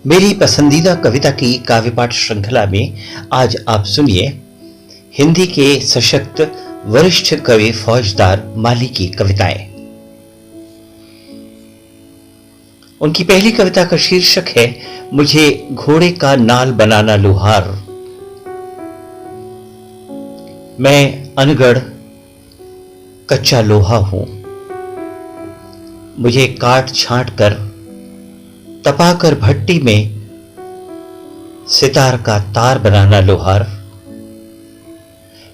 मेरी पसंदीदा कविता की काव्य पाठ श्रृंखला में आज आप सुनिए हिंदी के सशक्त वरिष्ठ कवि फौजदार माली की कविताएं। उनकी पहली कविता का शीर्षक है मुझे घोड़े का नाल बनाना लुहार। मैं अनगढ़ कच्चा लोहा हूं, मुझे काट छांट कर तपाकर भट्टी में सितार का तार बनाना लोहार।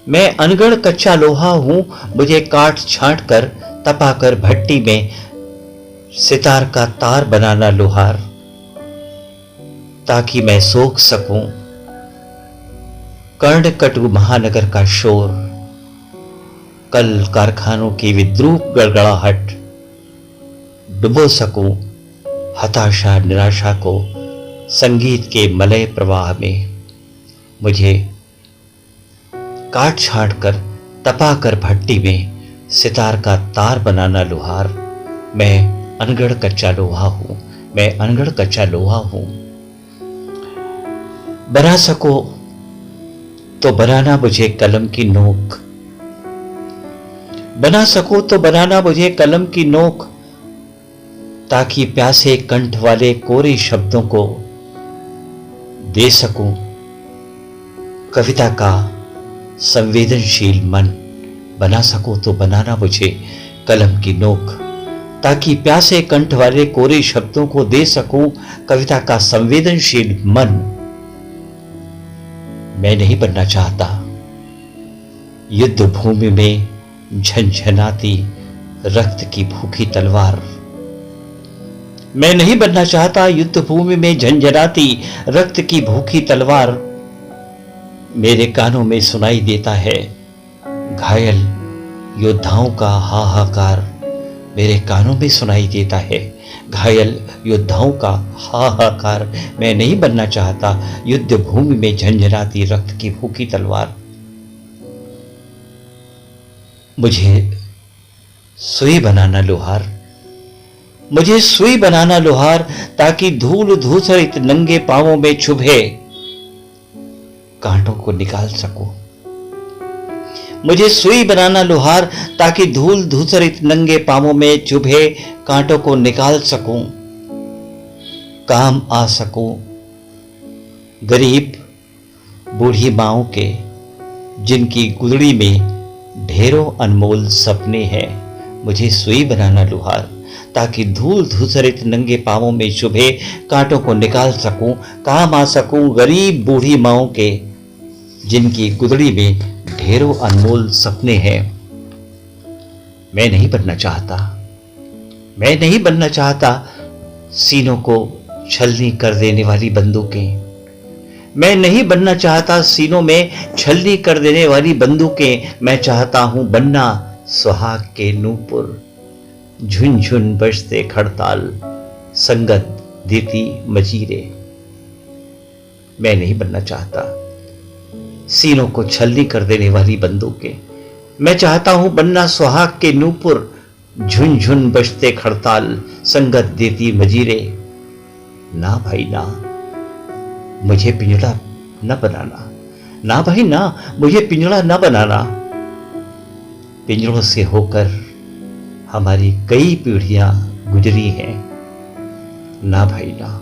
मैं अनगढ़ कच्चा लोहा हूं, मुझे काट छांट कर तपाकर भट्टी में सितार का तार बनाना लोहार, ताकि मैं सोख सकूं कर्णकटु महानगर का शोर, कल कारखानों की विद्रूप गड़गड़ाहट, डुबो सकूं हताशा निराशा को संगीत के मलय प्रवाह में। मुझे काट छांट कर तपाकर भट्टी में सितार का तार बनाना लोहार। मैं अनगढ़ कच्चा लोहा हूं, मैं अनगढ़ कच्चा लोहा हूं। बना सको तो बनाना मुझे कलम की नोक, बना सको तो बनाना मुझे कलम की नोक, ताकि प्यासे कंठ वाले कोरे शब्दों को दे सकूं कविता का संवेदनशील मन। बना सको तो बनाना मुझे कलम की नोक, ताकि प्यासे कंठ वाले कोरे शब्दों को दे सकूं कविता का संवेदनशील मन। मैं नहीं बनना चाहता युद्ध भूमि में झंझनाती रक्त की भूखी तलवार। मैं नहीं बनना चाहता युद्ध भूमि में झंझनाती रक्त की भूखी तलवार। मेरे कानों में सुनाई देता है घायल योद्धाओं का हाहाकार, मेरे कानों में सुनाई देता है घायल योद्धाओं का हाहाकार। मैं नहीं बनना चाहता युद्ध भूमि में झंझनाती रक्त की भूखी तलवार। मुझे सुई बनाना लोहार, मुझे सुई बनाना लोहार, ताकि धूल धूसरित नंगे पांवों में चुभे कांटों को निकाल सकूं। मुझे सुई बनाना लोहार, ताकि धूल धूसरित नंगे पांवों में चुभे कांटों को निकाल सकूं, काम आ सकूं गरीब बूढ़ी माओं के, जिनकी गुदड़ी में ढेरों अनमोल सपने हैं। मुझे सुई बनाना लोहार, ताकि धूल धूसरित नंगे पांवों में चुभे कांटों को निकाल सकूं, काम आ सकूं गरीब बूढ़ी माओं के, जिनकी गुदड़ी में ढेरों अनमोल सपने हैं। मैं नहीं बनना चाहता, मैं नहीं बनना चाहता सीनों को छलनी कर देने वाली बंदूकें। मैं नहीं बनना चाहता सीनों में छलनी कर देने वाली बंदूकें। मैं चाहता हूं बनना सुहाग के नूपुर, झुनझुन बजते खड़ताल, संगत देती मजीरे। मैं नहीं बनना चाहता सीनों को छलनी कर देने वाली बंदूकें। मैं चाहता हूं बनना सुहाग के नूपुर, झुनझुन बजते खड़ताल, संगत देती मजीरे। ना भाई ना, मुझे पिंजड़ा न बनाना, ना भाई ना, मुझे पिंजड़ा न बनाना। पिंजड़ों से होकर हमारी कई पीढ़ियां गुजरी हैं। ना भाई ना,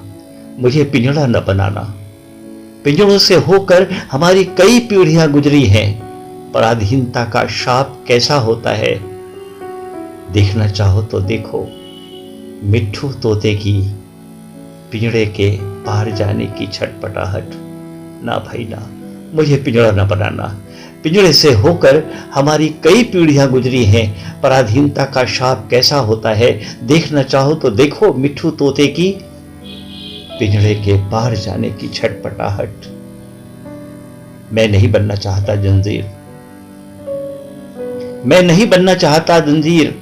मुझे पिंजड़ा न बनाना। पिंजड़ों से होकर हमारी कई पीढ़ियां गुजरी हैं। पराधीनता का शाप कैसा होता है, देखना चाहो तो देखो मिट्ठू तोते की पिंजड़े के पार जाने की छटपटाहट। ना भाई ना, मुझे पिंजड़ा न बनाना। पिंजड़े से होकर हमारी कई पीढ़ियां गुजरी हैं। पराधीनता का शाप कैसा होता है, देखना चाहो तो देखो मिट्ठू तोते की पिंजड़े के पार जाने की छटपटाहट। मैं नहीं बनना चाहता जंजीर, मैं नहीं बनना चाहता जंजीर।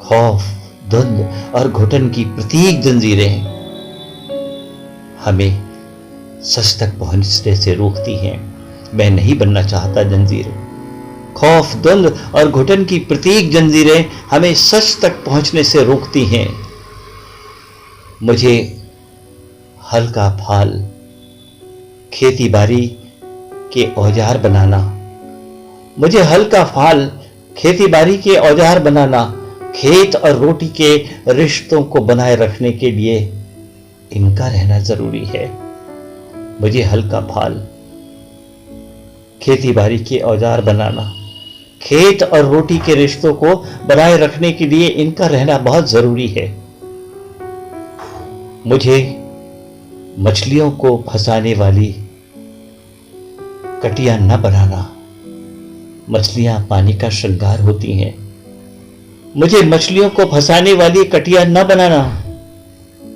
खौफ, धुंध और घुटन की प्रतीक जंजीरें हमें सच तक पहुंचने से रोकती हैं। मैं नहीं बनना चाहता जंजीर। खौफ, द्वंद और घुटन की प्रतीक जंजीरें हमें सच तक पहुंचने से रोकती हैं। मुझे हल का फाल खेती बाड़ी के औजार बनाना, मुझे हल का फाल खेती बाड़ी के औजार बनाना, खेत और रोटी के रिश्तों को बनाए रखने के लिए इनका रहना जरूरी है। मुझे हल का फाल खेती बाड़ी के औजार बनाना, खेत और रोटी के रिश्तों को बनाए रखने के लिए इनका रहना बहुत जरूरी है। मुझे मछलियों को फंसाने वाली कटिया न बनाना, मछलियां पानी का श्रृंगार होती हैं। मुझे मछलियों को फंसाने वाली कटिया न बनाना,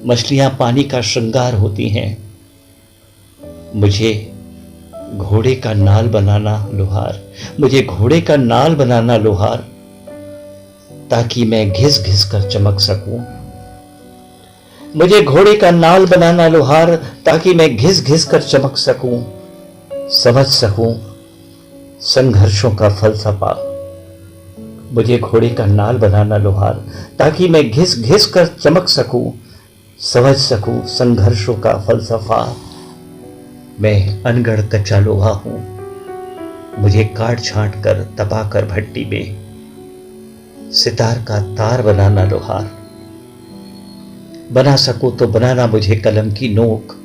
मछलियां पानी का श्रृंगार होती हैं। मुझे घोड़े का नाल बनाना लोहार, मुझे घोड़े का नाल बनाना लोहार, ताकि मैं घिस घिस कर चमक सकूं। मुझे घोड़े का नाल बनाना लोहार, ताकि मैं घिस घिस कर चमक सकूं, समझ सकूं संघर्षों का फलसफा। मुझे घोड़े का नाल बनाना लोहार, ताकि मैं घिस घिस कर चमक सकूं, समझ सकूं संघर्षों का फलसफा। मैं अनगढ़ कच्चा लोहा हूं, मुझे काट छांट कर तपा कर भट्टी में सितार का तार बनाना लोहार। बना सकूं तो बनाना मुझे कलम की नोक,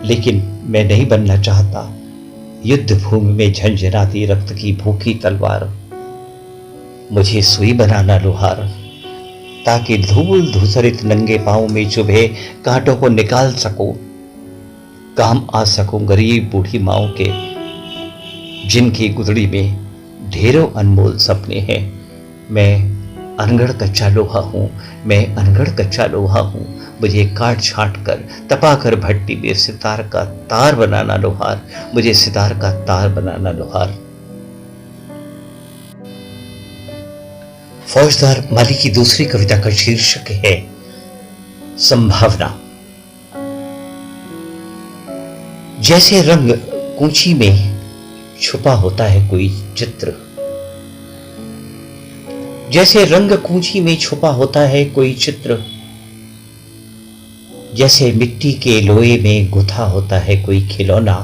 लेकिन मैं नहीं बनना चाहता युद्ध भूमि में झंझनाती रक्त की भूखी तलवार। मुझे सुई बनाना लोहार, ताकि धूल धूसरित नंगे पांव में चुभे कांटों को निकाल सकूं, काम आ सकूं गरीब बूढ़ी माओ के, जिनकी गुदड़ी में ढेरों अनमोल सपने हैं। मैं अनगढ़ कच्चा लोहा हूं, मैं अनगढ़ कच्चा लोहा हूं, मुझे काट छांट कर तपा कर भट्टी में सितार का तार बनाना लोहार, मुझे सितार का तार बनाना लोहार। फौजदार माली की दूसरी कविता का शीर्षक है संभावना। जैसे रंग कूंची में छुपा होता है कोई चित्र, जैसे रंग कूंची में छुपा होता है कोई चित्र, जैसे मिट्टी के लोए में गुथा होता है कोई खिलौना,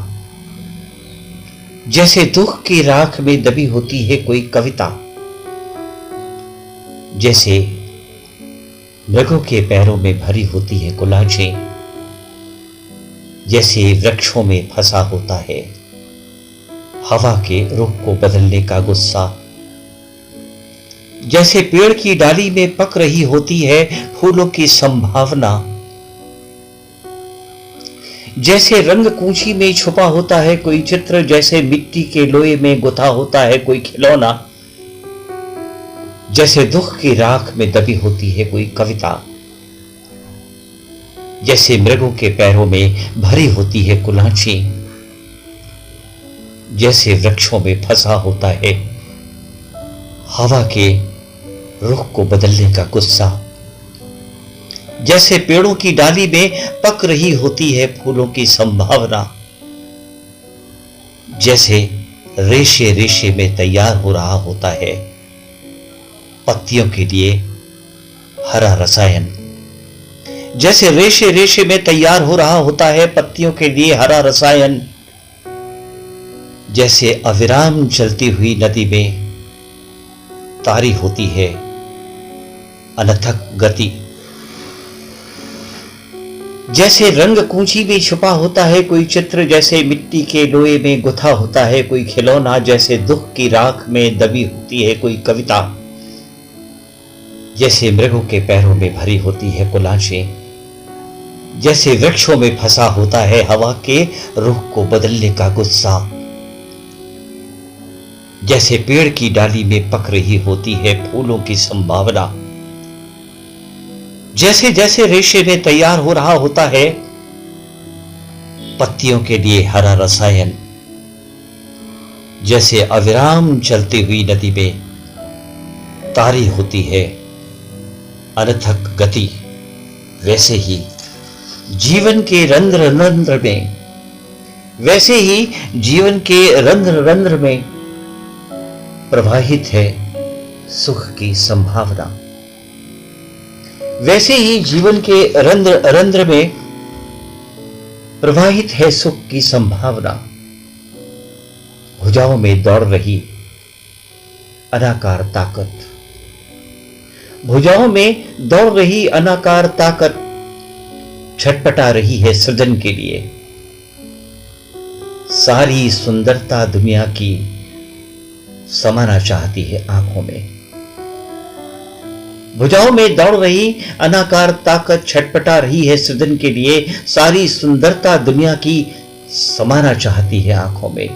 जैसे दुख की राख में दबी होती है कोई कविता, जैसे मृगों के पैरों में भरी होती है गुलाजें, जैसे वृक्षों में फंसा होता है हवा के रुख को बदलने का गुस्सा, जैसे पेड़ की डाली में पक रही होती है फूलों की संभावना, जैसे रंग कूंची में छुपा होता है कोई चित्र, जैसे मिट्टी के लोए में गुथा होता है कोई खिलौना, जैसे दुख की राख में दबी होती है कोई कविता, जैसे मृगों के पैरों में भरी होती है कुलांची, जैसे वृक्षों में फंसा होता है हवा के रुख को बदलने का गुस्सा, जैसे पेड़ों की डाली में पक रही होती है फूलों की संभावना, जैसे रेशे रेशे में तैयार हो रहा होता है पत्तियों के लिए हरा रसायन, जैसे रेशे रेशे में तैयार हो रहा होता है पत्तियों के लिए हरा रसायन, जैसे अविराम चलती हुई नदी में तारी होती है अनथक गति, जैसे रंग कूंची में छुपा होता है कोई चित्र, जैसे मिट्टी के लोए में गुथा होता है कोई खिलौना, जैसे दुख की राख में दबी होती है कोई कविता, जैसे मृगों के पैरों में भरी होती है कुलांचें, जैसे वृक्षों में फंसा होता है हवा के रुख को बदलने का गुस्सा, जैसे पेड़ की डाली में पक रही होती है फूलों की संभावना, जैसे जैसे रेशे में तैयार हो रहा होता है पत्तियों के लिए हरा रसायन, जैसे अविराम चलती हुई नदी में तारी होती है अनथक गति, वैसे ही जीवन के रंध्र रंध्र में, वैसे ही जीवन के रंध्र रंध्र में प्रवाहित है सुख की संभावना, वैसे ही जीवन के रंध्र रंध्र में प्रवाहित है सुख की संभावना, भुजाओं में दौड़ रही अनाकार ताकत, भुजाओं में दौड़ रही अनाकार ताकत छटपटा रही है सृजन के लिए। सारी सुंदरता दुनिया की समाना चाहती है आंखों में। भुजाओं में दौड़ रही अनाकार ताकत छटपटा रही है सृजन के लिए। सारी सुंदरता दुनिया की समाना चाहती है आंखों में।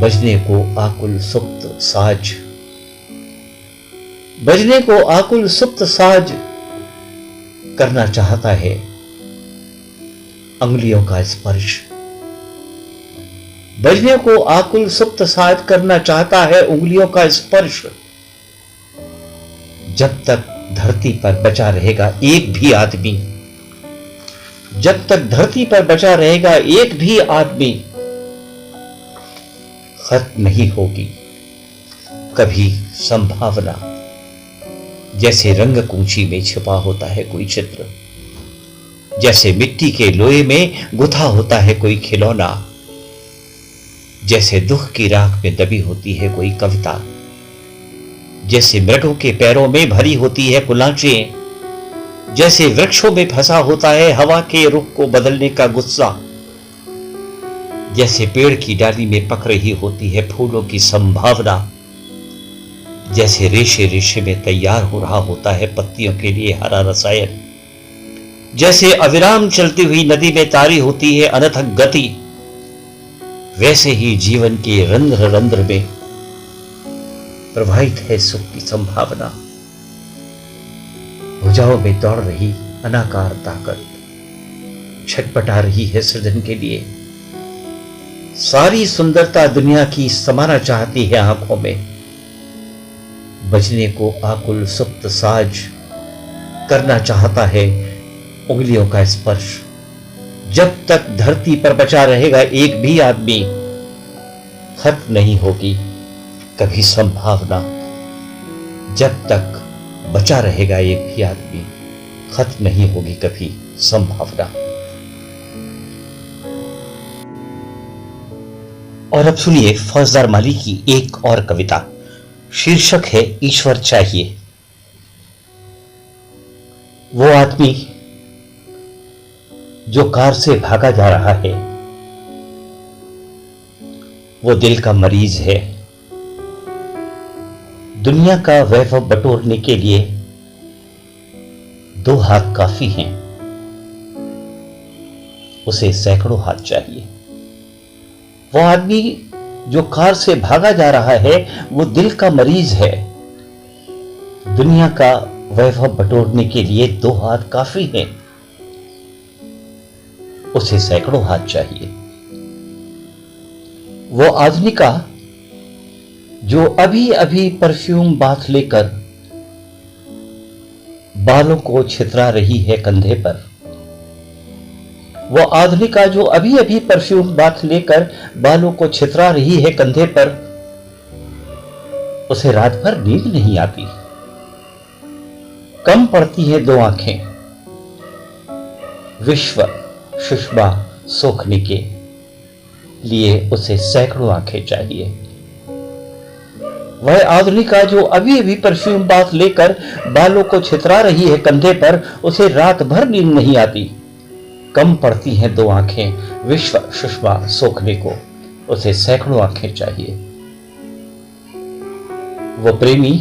बजने को आकुल सुप्त साज, बजने को आकुल सुप्त साज करना चाहता है अंगुलियों का स्पर्श। बजने को आकुल सुप्त साज करना चाहता है उंगलियों का स्पर्श। जब तक धरती पर बचा रहेगा एक भी आदमी, जब तक धरती पर बचा रहेगा एक भी आदमी, खत्म नहीं होगी कभी संभावना। जैसे रंग कूंची में छिपा होता है कोई चित्र, जैसे मिट्टी के लोहे में गुथा होता है कोई खिलौना, जैसे दुख की राख में दबी होती है कोई कविता, जैसे मृगों के पैरों में भरी होती है कुलांचें, जैसे वृक्षों में फंसा होता है हवा के रुख को बदलने का गुस्सा, जैसे पेड़ की डाली में पक रही होती है फूलों की संभावना, जैसे रेशे रेशे में तैयार हो रहा होता है पत्तियों के लिए हरा रसायन, जैसे अविराम चलती हुई नदी में तारी होती है अनथक गति, वैसे ही जीवन के रंध्र रंध्र में प्रवाहित है सुख की संभावना। भुजाओं में दौड़ रही अनाकार ताकत छटपटा रही है सृजन के लिए। सारी सुंदरता दुनिया की समाना चाहती है आंखों में। बजने को आकुल सुप्त साज करना चाहता है उंगलियों का स्पर्श। जब तक धरती पर बचा रहेगा एक भी आदमी, खत्म नहीं होगी कभी संभावना। जब तक बचा रहेगा एक भी आदमी, खत्म नहीं होगी कभी संभावना। और अब सुनिए फौजदार माली की एक और कविता। शीर्षक है ईश्वर चाहिए। वो आदमी जो कार से भागा जा रहा है, वो दिल का मरीज है। दुनिया का वैभव बटोरने के लिए 2 हाथ काफी हैं, उसे सैकड़ों हाथ चाहिए। वो आदमी जो कार से भागा जा रहा है, वो दिल का मरीज है। दुनिया का वैभव बटोरने के लिए 2 हाथ काफी हैं, उसे सैकड़ों हाथ चाहिए। वो आधुनिका जो अभी अभी परफ्यूम बाथ लेकर बालों को छितरा रही है कंधे पर, वो आधुनिका जो अभी अभी परफ्यूम बाथ लेकर बालों को छितरा रही है कंधे पर, उसे रात भर नींद नहीं आती। कम पड़ती है 2 आंखें विश्व सुषमा सोखने के लिए, उसे सैकड़ों आंखें चाहिए। वह आधुनिका जो अभी अभी परफ्यूम बाथ लेकर बालों को छितरा रही है कंधे पर, उसे रात भर नींद नहीं आती। कम पड़ती हैं 2 आंखें विश्व सुषमा सोखने को, उसे सैकड़ों आंखें चाहिए। वो प्रेमी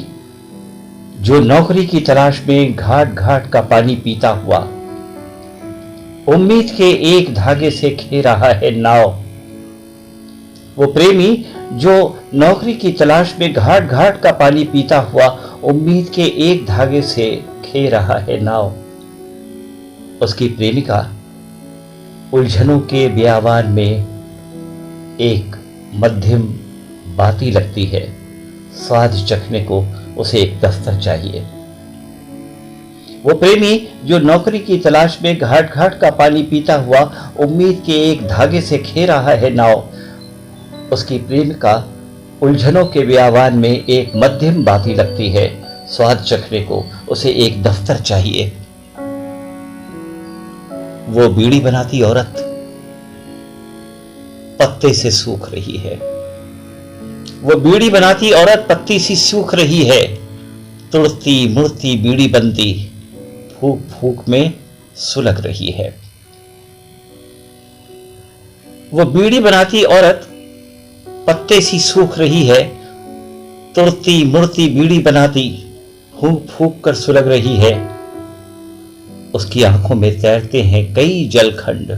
जो नौकरी की तलाश में घाट घाट का पानी पीता हुआ उम्मीद के एक धागे से खे रहा है नाव। वो प्रेमी जो नौकरी की तलाश में घाट घाट का पानी पीता हुआ उम्मीद के एक धागे से खे रहा है नाव। उसकी प्रेमिका उलझनों के बियावान में एक मध्यम बाती लगती है। स्वाद चखने को उसे एक दफ्तर चाहिए। वो प्रेमी जो नौकरी की तलाश में घाट घाट का पानी पीता हुआ उम्मीद के एक धागे से खे रहा है नाव। उसकी प्रेमिका उलझनों के बियावान में एक मध्यम बाती लगती है। स्वाद चखने को उसे एक दफ्तर चाहिए। वो बीड़ी बनाती औरत पत्ते से सूख रही है। वो बीड़ी बनाती औरत पत्ती सी सूख रही है। तुड़ती मुड़ती बीड़ी बनती फूक फूक में सुलग रही है। वो बीड़ी बनाती औरत पत्ते सी सूख रही है। तुड़ती मुड़ती बीड़ी बनाती फूक फूक कर सुलग रही है। उसकी आंखों में तैरते हैं कई जलखंड।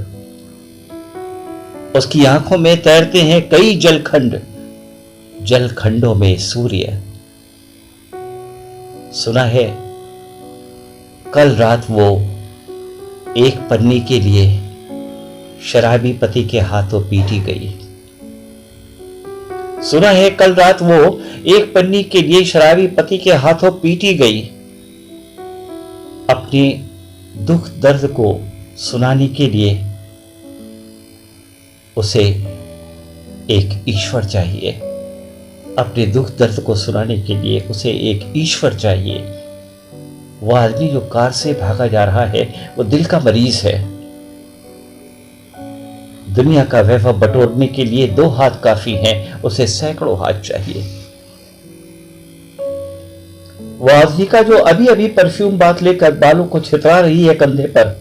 उसकी आंखों में तैरते हैं कई जलखंड, जलखंडों में सूर्य। सुना है कल रात वो एक पन्नी के लिए शराबी पति के हाथों पीटी गई। सुना है कल रात वो एक पन्नी के लिए शराबी पति के हाथों पीटी गई। अपने दुख दर्द को सुनाने के लिए उसे एक ईश्वर चाहिए। अपने दुख दर्द को सुनाने के लिए उसे एक ईश्वर चाहिए। वो आदमी जो कार से भागा जा रहा है वो दिल का मरीज है। दुनिया का वैभव बटोरने के लिए 2 हाथ काफी हैं, उसे सैकड़ों हाथ चाहिए। वो आधनिका जो अभी अभी परफ्यूम बात लेकर बालों को छितरा रही है कंधे पर,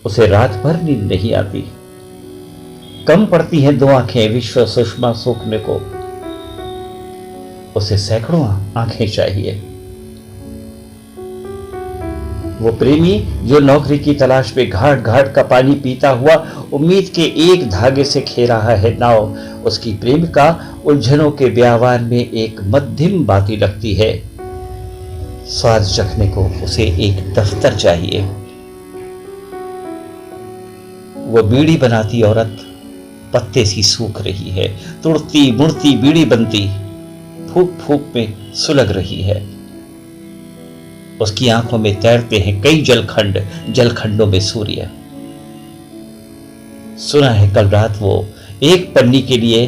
उसे रात भर नींद नहीं आती। कम पड़ती हैं 2 आंखें विश्व सुषमा सूखने को, उसे सैकड़ों आंखें चाहिए। वो प्रेमी जो नौकरी की तलाश में घाट घाट का पानी पीता हुआ उम्मीद के एक धागे से खे रहा है नाव, उसकी प्रेमिका उलझनों के ब्यावान में एक मध्यम बाती लगती है। स्वाद चखने को उसे एक दफ्तर चाहिए। वो बीड़ी बनाती औरत पत्ते सी सूख रही है। तुड़ती मुड़ती बीड़ी बनती फूक फूक में सुलग रही है। उसकी आंखों में तैरते हैं कई जलखंड, जलखंडों में सूर्य। सुना है कल रात वो एक पन्नी के लिए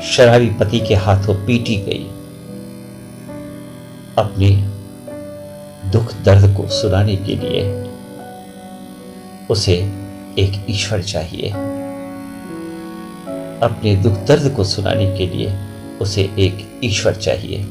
शराबी पति के हाथों पीटी गई। अपने दुख दर्द को सुनाने के लिए उसे एक ईश्वर चाहिए। अपने दुख दर्द को सुनाने के लिए उसे एक ईश्वर चाहिए।